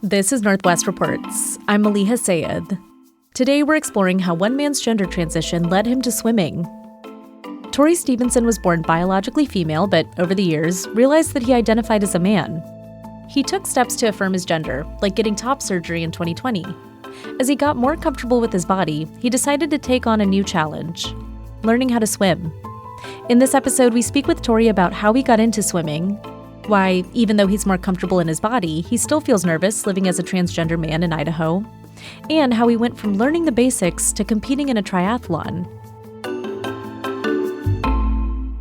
This is Northwest Reports. I'm Maleeha Syed. Today we're exploring how one man's gender transition led him to swimming. Torrey Stephenson was born biologically female, but over the years realized that he identified as a man. He took steps to affirm his gender, like getting top surgery in 2020. As he got more comfortable with his body, he decided to take on a new challenge: learning how to swim. In this episode, we speak with Torrey about how he got into swimming, why, even though he's more comfortable in his body, he still feels nervous living as a transgender man in Idaho, and how he went from learning the basics to competing in a triathlon.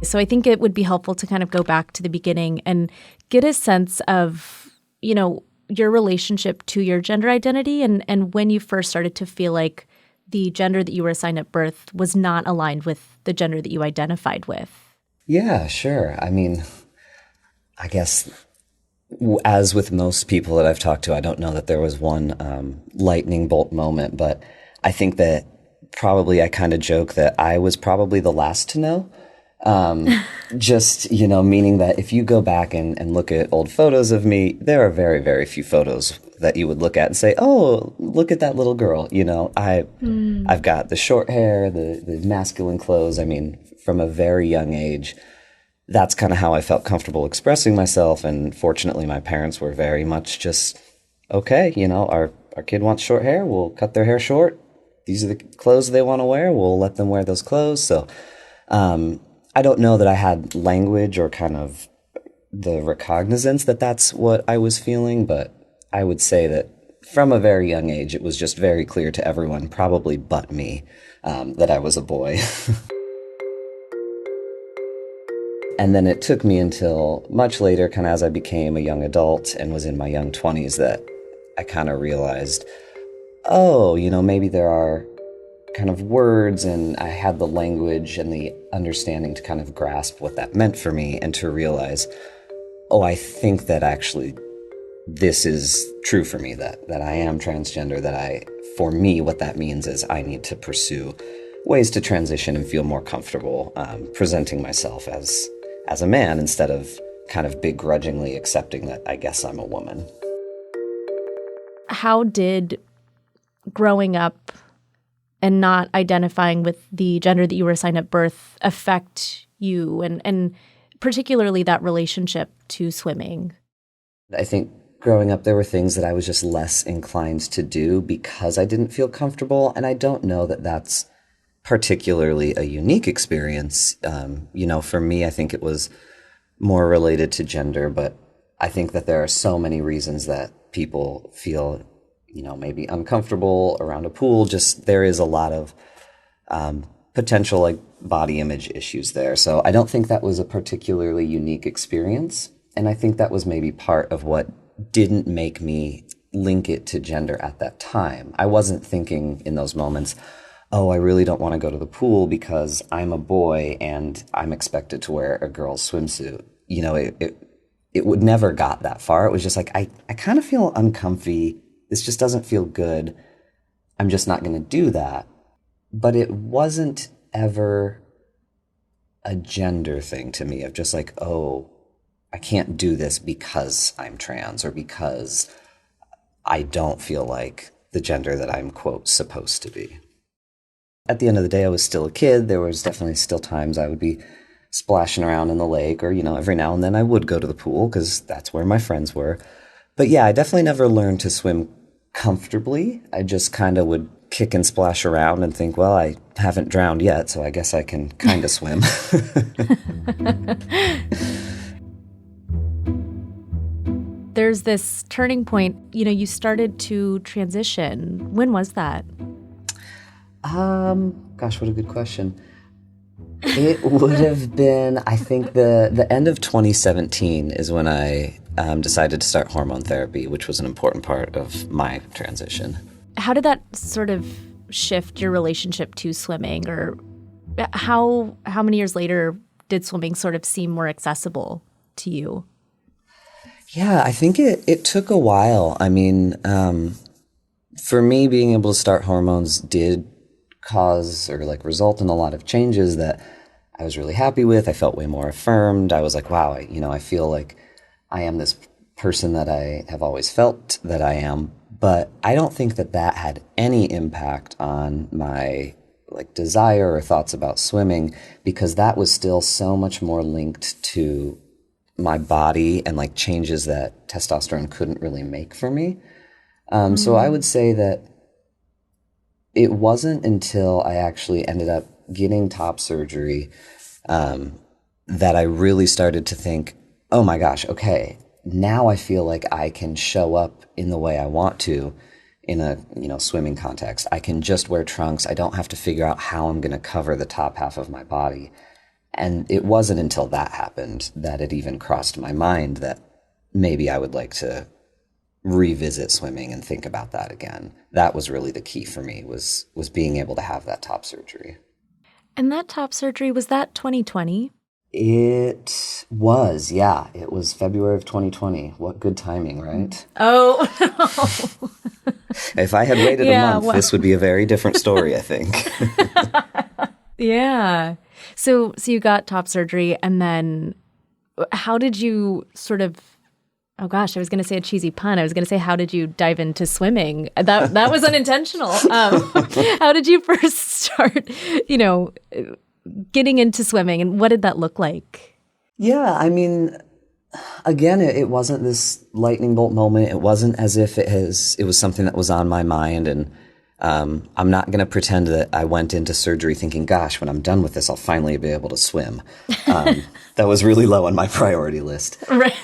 So I think it would be helpful to kind of go back to the beginning and get a sense of, your relationship to your gender identity and when you first started to feel like the gender that you were assigned at birth was not aligned with the gender that you identified with. Yeah, sure. I guess as with most people that I've talked to, I don't know that there was one lightning bolt moment, but I think that probably I kind of joke that I was probably the last to know. Meaning that if you go back and look at old photos of me, there are very, very few photos that you would look at and say, oh, look at that little girl. I've got the short hair, the masculine clothes. From a very young age, that's kind of how I felt comfortable expressing myself. And fortunately, my parents were very much just, okay, our kid wants short hair, we'll cut their hair short. These are the clothes they want to wear, we'll let them wear those clothes. So I don't know that I had language or kind of the recognizance that that's what I was feeling, but I would say that from a very young age, it was just very clear to everyone, probably but me, that I was a boy. And then it took me until much later, kind of as I became a young adult and was in my young 20s, that I kind of realized, maybe there are kind of words, and I had the language and the understanding to kind of grasp what that meant for me and to realize, I think that actually this is true for me, that I am transgender, for me, what that means is I need to pursue ways to transition and feel more comfortable presenting myself as a man instead of kind of begrudgingly accepting that I guess I'm a woman. How did growing up and not identifying with the gender that you were assigned at birth affect you and particularly that relationship to swimming? I think growing up, there were things that I was just less inclined to do because I didn't feel comfortable. And I don't know that that's particularly a unique experience. For me, I think it was more related to gender, but I think that there are so many reasons that people feel maybe uncomfortable around a pool. Just there is a lot of potential like body image issues there. So I don't think that was a particularly unique experience. And I think that was maybe part of what didn't make me link it to gender at that time. I wasn't thinking in those moments, I really don't want to go to the pool because I'm a boy and I'm expected to wear a girl's swimsuit. It would never got that far. It was just like, I kind of feel uncomfy. This just doesn't feel good. I'm just not going to do that. But it wasn't ever a gender thing to me of just like, I can't do this because I'm trans or because I don't feel like the gender that I'm, quote, supposed to be. At the end of the day, I was still a kid. There was definitely still times I would be splashing around in the lake or, every now and then I would go to the pool because that's where my friends were. But yeah, I definitely never learned to swim comfortably. I just kind of would kick and splash around and think, well, I haven't drowned yet, so I guess I can kind of swim. There's this turning point, you started to transition. When was that? Gosh, what a good question. It would have been, I think the end of 2017 is when I decided to start hormone therapy, which was an important part of my transition. How did that sort of shift your relationship to swimming, or how many years later did swimming sort of seem more accessible to you? Yeah, I think it took a while. For me, being able to start hormones did cause or result in a lot of changes that I was really happy with. I felt way more affirmed. I was like, wow, I feel like I am this person that I have always felt that I am. But I don't think that that had any impact on my like desire or thoughts about swimming, because that was still so much more linked to my body and like changes that testosterone couldn't really make for me. So I would say that it wasn't until I actually ended up getting top surgery that I really started to think, oh my gosh, okay, now I feel like I can show up in the way I want to in a, swimming context. I can just wear trunks. I don't have to figure out how I'm going to cover the top half of my body. And it wasn't until that happened that it even crossed my mind that maybe I would like to revisit swimming and think about that again. That was really the key for me, was being able to have that top surgery. And that top surgery, was that 2020? It was, yeah. It was February of 2020. What good timing, right? Oh, no. If I had waited a month, this would be a very different story, I think. Yeah. So you got top surgery, and then how did you sort of, oh gosh, I was going to say a cheesy pun. I was going to say, how did you dive into swimming? That was unintentional. How did you first start, getting into swimming, and what did that look like? Yeah, I mean, again, it wasn't this lightning bolt moment. It wasn't as if it was something that was on my mind. And I'm not going to pretend that I went into surgery thinking, gosh, when I'm done with this, I'll finally be able to swim. That was really low on my priority list. Right.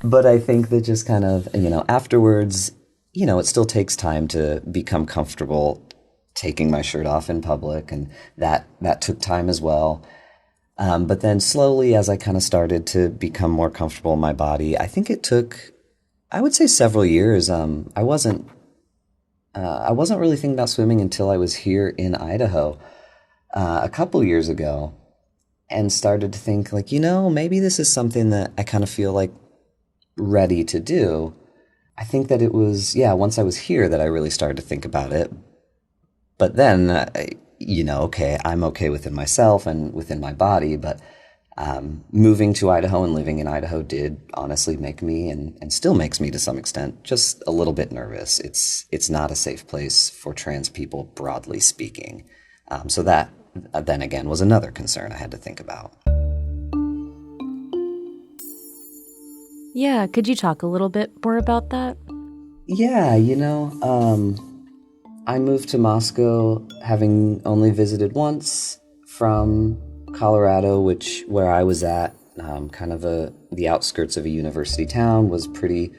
But I think that just kind of, afterwards, it still takes time to become comfortable taking my shirt off in public, and that took time as well. But then slowly, as I kind of started to become more comfortable in my body, I think it took, I would say, several years. I wasn't really thinking about swimming until I was here in Idaho a couple years ago, and started to think like, maybe this is something that I kind of feel like ready to do. I think that it was, once I was here that I really started to think about it. But then, okay, I'm okay within myself and within my body, but moving to Idaho and living in Idaho did honestly make me, and still makes me to some extent, just a little bit nervous. It's not a safe place for trans people, broadly speaking. So that, then again, was another concern I had to think about. Yeah, could you talk a little bit more about that? Yeah, I moved to Moscow having only visited once from Colorado, where I was at, kind of the outskirts of a university town, was pretty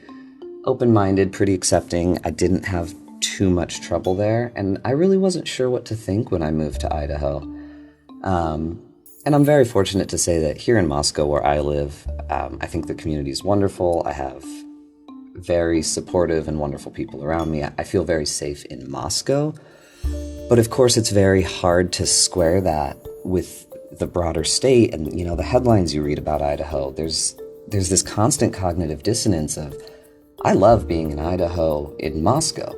open-minded, pretty accepting. I didn't have too much trouble there, and I really wasn't sure what to think when I moved to Idaho. And I'm very fortunate to say that here in Moscow, where I live, I think the community is wonderful. I have very supportive and wonderful people around me. I feel very safe in Moscow. But of course, it's very hard to square that with the broader state and, the headlines you read about Idaho. There's this constant cognitive dissonance of, I love being in Idaho in Moscow,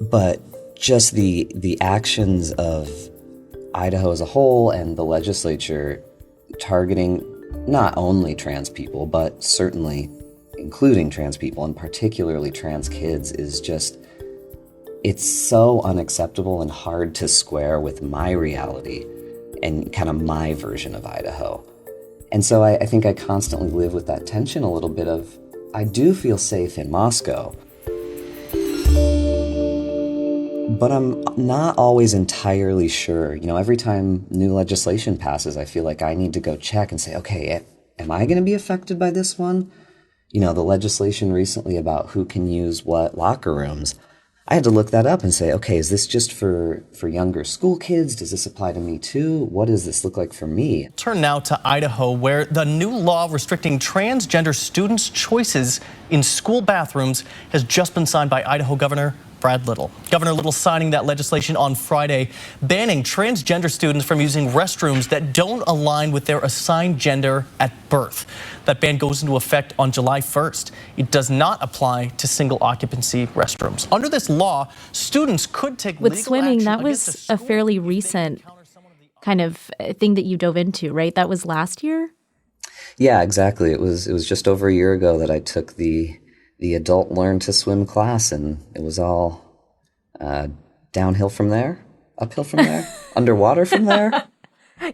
but just the actions of Idaho as a whole and the legislature targeting not only trans people, but certainly including trans people, and particularly trans kids, is just, it's so unacceptable and hard to square with my reality and kind of my version of Idaho. And so I think I constantly live with that tension a little bit of, I do feel safe in Moscow, but I'm not always entirely sure. Every time new legislation passes, I feel like I need to go check and say, okay, am I going to be affected by this one? The legislation recently about who can use what locker rooms, I had to look that up and say, okay, is this just for younger school kids? Does this apply to me too? What does this look like for me? Turn now to Idaho, where the new law restricting transgender students' choices in school bathrooms has just been signed by Idaho Governor Brad Little. Governor Little signing that legislation on Friday, banning transgender students from using restrooms that don't align with their assigned gender at birth. That ban goes into effect on July 1st. It does not apply to single occupancy restrooms. Under this law, students could take with legal swimming, action that against was a a school fairly recent kind of thing that you dove into, right? That was last year? Yeah, exactly. It was just over a year ago that I took the adult learn to swim class, and it was all downhill from there, uphill from there, underwater from there.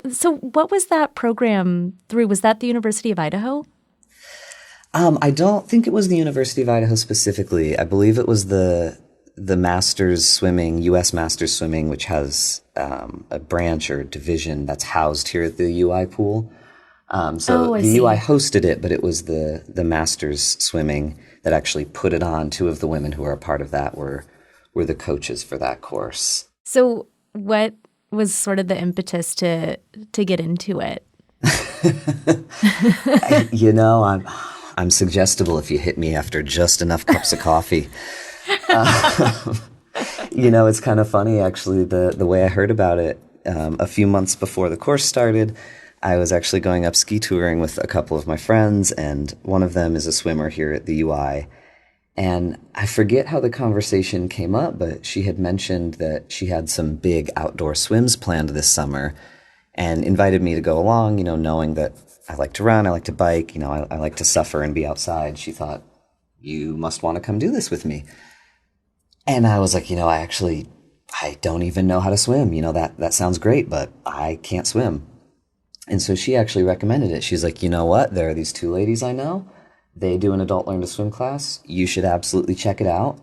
So what was that program through? Was that the University of Idaho? I don't think it was the University of Idaho specifically. I believe it was the Masters Swimming, U.S. Masters Swimming, which has a branch or division that's housed here at the UI pool. So I the see. UI hosted it, but it was the Masters Swimming that actually put it on. Two of the women who are a part of that were the coaches for that course. So what was sort of the impetus to get into it? I'm suggestible if you hit me after just enough cups of coffee. It's kind of funny, actually, the way I heard about it. A few months before the course started, I was actually going up ski touring with a couple of my friends, and one of them is a swimmer here at the UI. And I forget how the conversation came up, but she had mentioned that she had some big outdoor swims planned this summer and invited me to go along, knowing that I like to run, I like to bike, I like to suffer and be outside. She thought, you must want to come do this with me. And I was like, I don't even know how to swim. That sounds great, but I can't swim. And so she actually recommended it. She's like, you know what? There are these two ladies I know. They do an adult learn to swim class. You should absolutely check it out.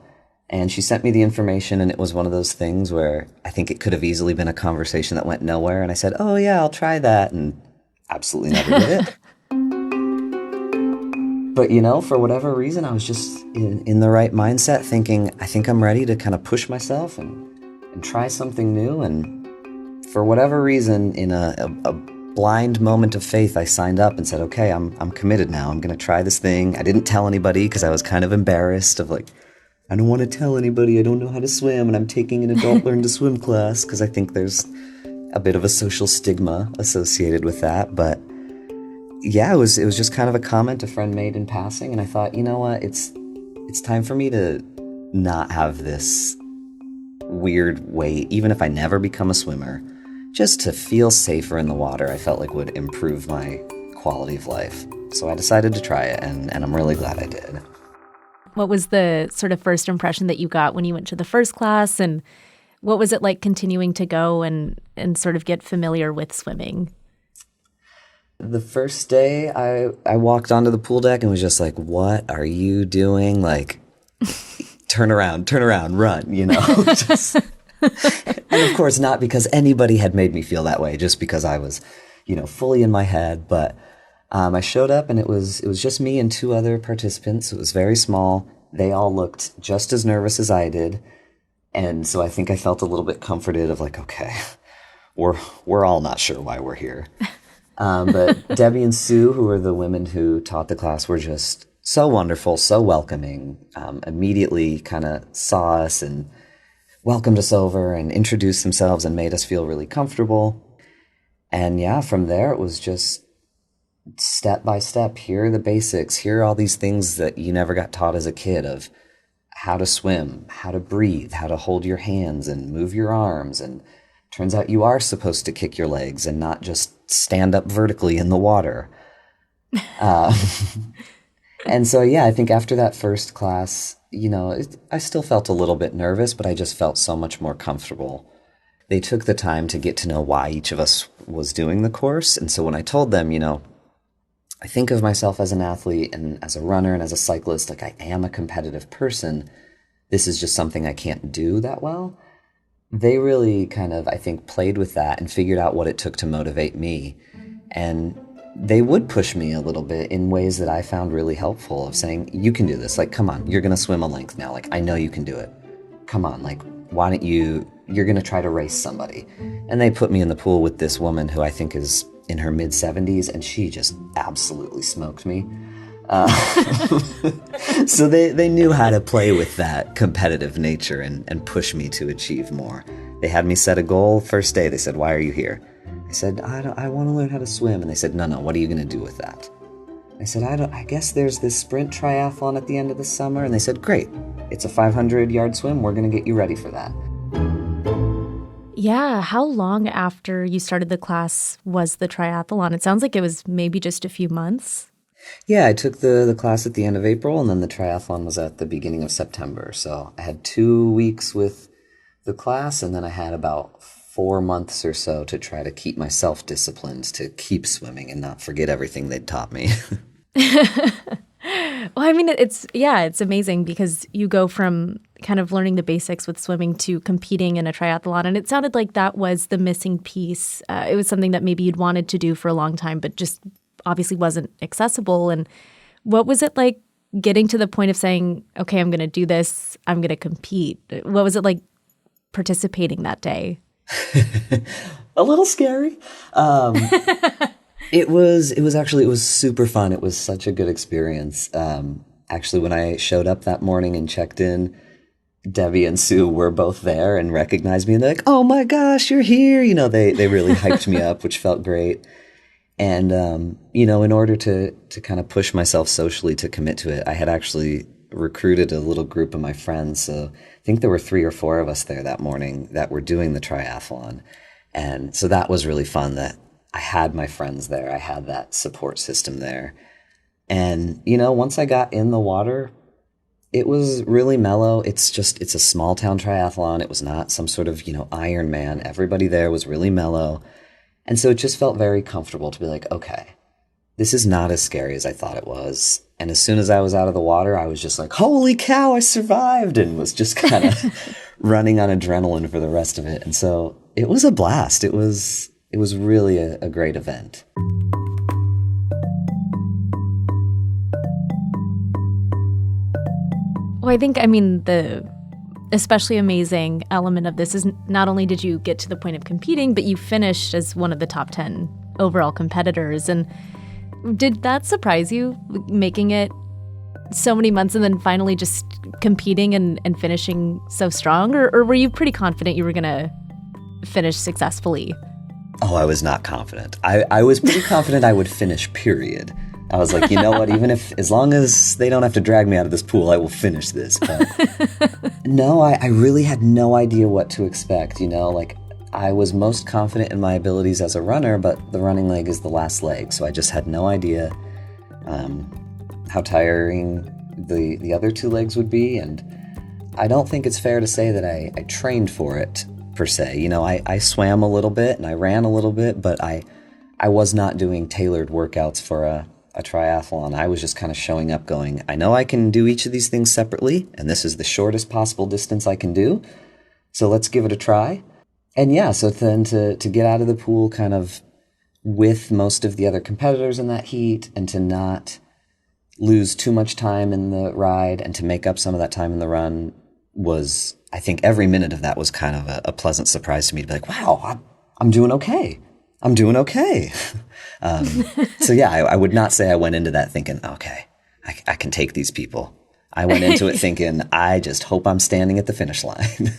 And she sent me the information, and it was one of those things where I think it could have easily been a conversation that went nowhere. And I said, oh yeah, I'll try that. And absolutely never did it. But, for whatever reason, I was just in the right mindset, thinking, I think I'm ready to kind of push myself and try something new. And for whatever reason, in a blind moment of faith, I signed up and said, okay, I'm committed now. I'm going to try this thing. I didn't tell anybody because I was kind of embarrassed of like, I don't want to tell anybody I don't know how to swim and I'm taking an adult learn to swim class, because I think there's a bit of a social stigma associated with that. But yeah, it was just kind of a comment a friend made in passing, and I thought, you know what, it's time for me to not have this weird weight, even if I never become a swimmer, just to feel safer in the water. I felt like would improve my quality of life. So I decided to try it, and I'm really glad I did. What was the sort of first impression that you got when you went to the first class, and what was it like continuing to go and sort of get familiar with swimming? The first day I walked onto the pool deck and was just like, what are you doing? Like, turn around, run, just, and of course not because anybody had made me feel that way, just because I was, fully in my head. But I showed up, and it was just me and two other participants. It was very small. They all looked just as nervous as I did. And so I think I felt a little bit comforted of like, okay, we're all not sure why we're here. But Debbie and Sue, who were the women who taught the class, were just so wonderful, so welcoming, immediately kind of saw us and welcomed us over and introduced themselves and made us feel really comfortable. And yeah, from there, it was just step by step. Here are the basics. Here are all these things that you never got taught as a kid, of how to swim, how to breathe, how to hold your hands and move your arms. And turns out you are supposed to kick your legs and not just stand up vertically in the water. And so, yeah, I think after that first class, I still felt a little bit nervous, but I just felt so much more comfortable. They took the time to get to know why each of us was doing the course. And so when I told them, I think of myself as an athlete and as a runner and as a cyclist, like I am a competitive person. This is just something I can't do that well. They really kind of, I think, played with that and figured out what it took to motivate me. And they would push me a little bit in ways that I found really helpful, of saying, you can do this. Like, come on, you're going to swim a length now. Like, I know you can do it. Come on, like, why don't you're going to try to race somebody. And they put me in the pool with this woman who I think is in her mid-70s, and she just absolutely smoked me. So they knew how to play with that competitive nature and push me to achieve more. They had me set a goal. First day, they said, why are you here? I said, I want to learn how to swim. And they said, no, what are you going to do with that? I said, I guess there's this sprint triathlon at the end of the summer. And they said, great, it's a 500-yard swim. We're going to get you ready for that. Yeah. How long after you started the class was the triathlon? It sounds like it was maybe just a few months. Yeah, I took the class at the end of April, and then the triathlon was at the beginning of September. So I had 2 weeks with the class, and then I had about 4 months or so to try to keep myself disciplined to keep swimming and not forget everything they'd taught me. Well, I mean, it's amazing because you go from kind of learning the basics with swimming to competing in a triathlon. And it sounded like that was the missing piece. It was something that maybe you'd wanted to do for a long time, but just obviously wasn't accessible. And what was it like getting to the point of saying, okay, I'm going to do this, I'm going to compete? What was it like participating that day? A little scary. It was super fun. It was such a good experience. Actually, when I showed up that morning and checked in, Debbie and Sue were both there and recognized me, and they're like, "Oh my gosh, you're here!" They really hyped me up, which felt great. And in order to kind of push myself socially to commit to it, I had actually recruited a little group of my friends. So I think there were 3 or 4 of us there that morning that were doing the triathlon, and so that was really fun. That I had my friends there. I had that support system there. And, once I got in the water, it was really mellow. It's a small town triathlon. It was not some sort of, Ironman. Everybody there was really mellow. And so it just felt very comfortable to be like, okay, this is not as scary as I thought it was. And as soon as I was out of the water, I was just like, holy cow, I survived, and was just kind of running on adrenaline for the rest of it. And so it was a blast. It was really a great event. Well, the especially amazing element of this is not only did you get to the point of competing, but you finished as one of the top 10 overall competitors. And did that surprise you, making it so many months and then finally just competing and finishing so strong? Or were you pretty confident you were going to finish successfully? Oh, I was not confident. I was pretty confident I would finish, period. I was like, you know what, as long as they don't have to drag me out of this pool, I will finish this. But no, I really had no idea what to expect, I was most confident in my abilities as a runner, but the running leg is the last leg. So I just had no idea how tiring the other 2 legs would be. And I don't think it's fair to say that I trained for it, per se. I swam a little bit and I ran a little bit, but I was not doing tailored workouts for a triathlon. I was just kind of showing up going, I know I can do each of these things separately, and this is the shortest possible distance I can do. So let's give it a try. And yeah, so then to get out of the pool kind of with most of the other competitors in that heat, and to not lose too much time in the ride and to make up some of that time in the run was, I think every minute of that was kind of a pleasant surprise to me to be like, wow, I'm doing okay. I'm doing okay. So yeah, I would not say I went into that thinking, okay, I can take these people. I went into it thinking, I just hope I'm standing at the finish line.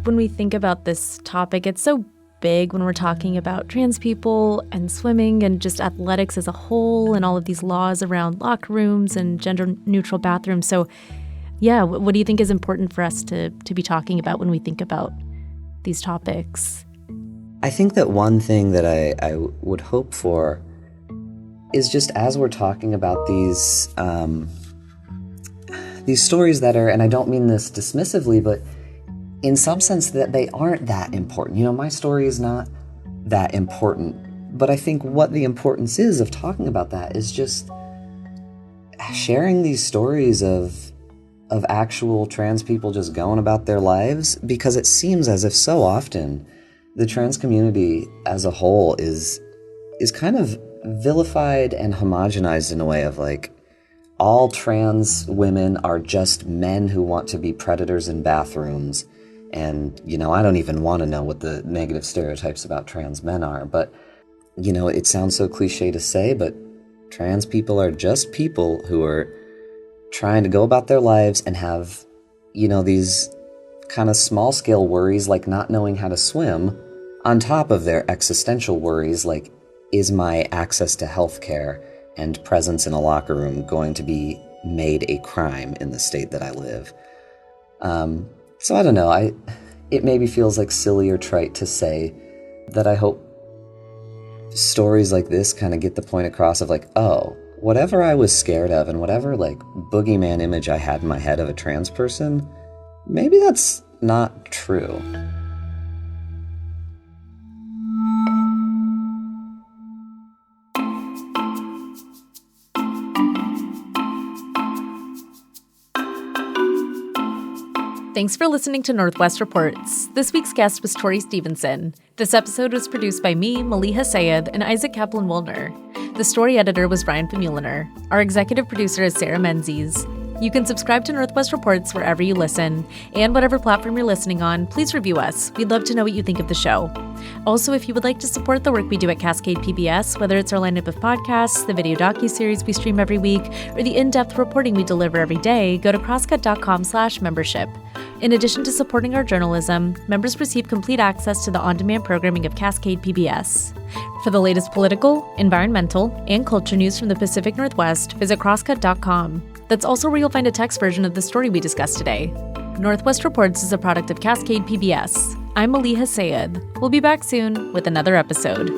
When we think about this topic, it's so big when we're talking about trans people and swimming and just athletics as a whole and all of these laws around locker rooms and gender-neutral bathrooms. So yeah, what do you think is important for us to be talking about when we think about these topics? I think that one thing that I would hope for is just as we're talking about these stories that are, and I don't mean this dismissively, but in some sense that they aren't that important. My story is not that important, but I think what the importance is of talking about that is just sharing these stories of actual trans people just going about their lives, because it seems as if so often the trans community as a whole is kind of vilified and homogenized in a way of like, all trans women are just men who want to be predators in bathrooms. And, I don't even want to know what the negative stereotypes about trans men are, but, it sounds so cliche to say, but trans people are just people who are trying to go about their lives and have, these kind of small scale worries like not knowing how to swim on top of their existential worries like, is my access to healthcare and presence in a locker room going to be made a crime in the state that I live. So I don't know. It maybe feels like silly or trite to say that I hope stories like this kind of get the point across of like, oh, whatever I was scared of and whatever like boogeyman image I had in my head of a trans person, maybe that's not true. Thanks for listening to Northwest Reports. This week's guest was Torrey Stephenson. This episode was produced by me, Maleeha Syed, and Isaac Kaplan-Woolner. The story editor was Ryan Famuliner. Our executive producer is Sarah Menzies. You can subscribe to Northwest Reports wherever you listen, and whatever platform you're listening on, please review us. We'd love to know what you think of the show. Also, if you would like to support the work we do at Cascade PBS, whether it's our lineup of podcasts, the video docuseries we stream every week, or the in-depth reporting we deliver every day, go to crosscut.com/membership. In addition to supporting our journalism, members receive complete access to the on-demand programming of Cascade PBS. For the latest political, environmental, and culture news from the Pacific Northwest, visit crosscut.com. That's also where you'll find a text version of the story we discussed today. Northwest Reports is a product of Cascade PBS. I'm Maleeha Syed. We'll be back soon with another episode.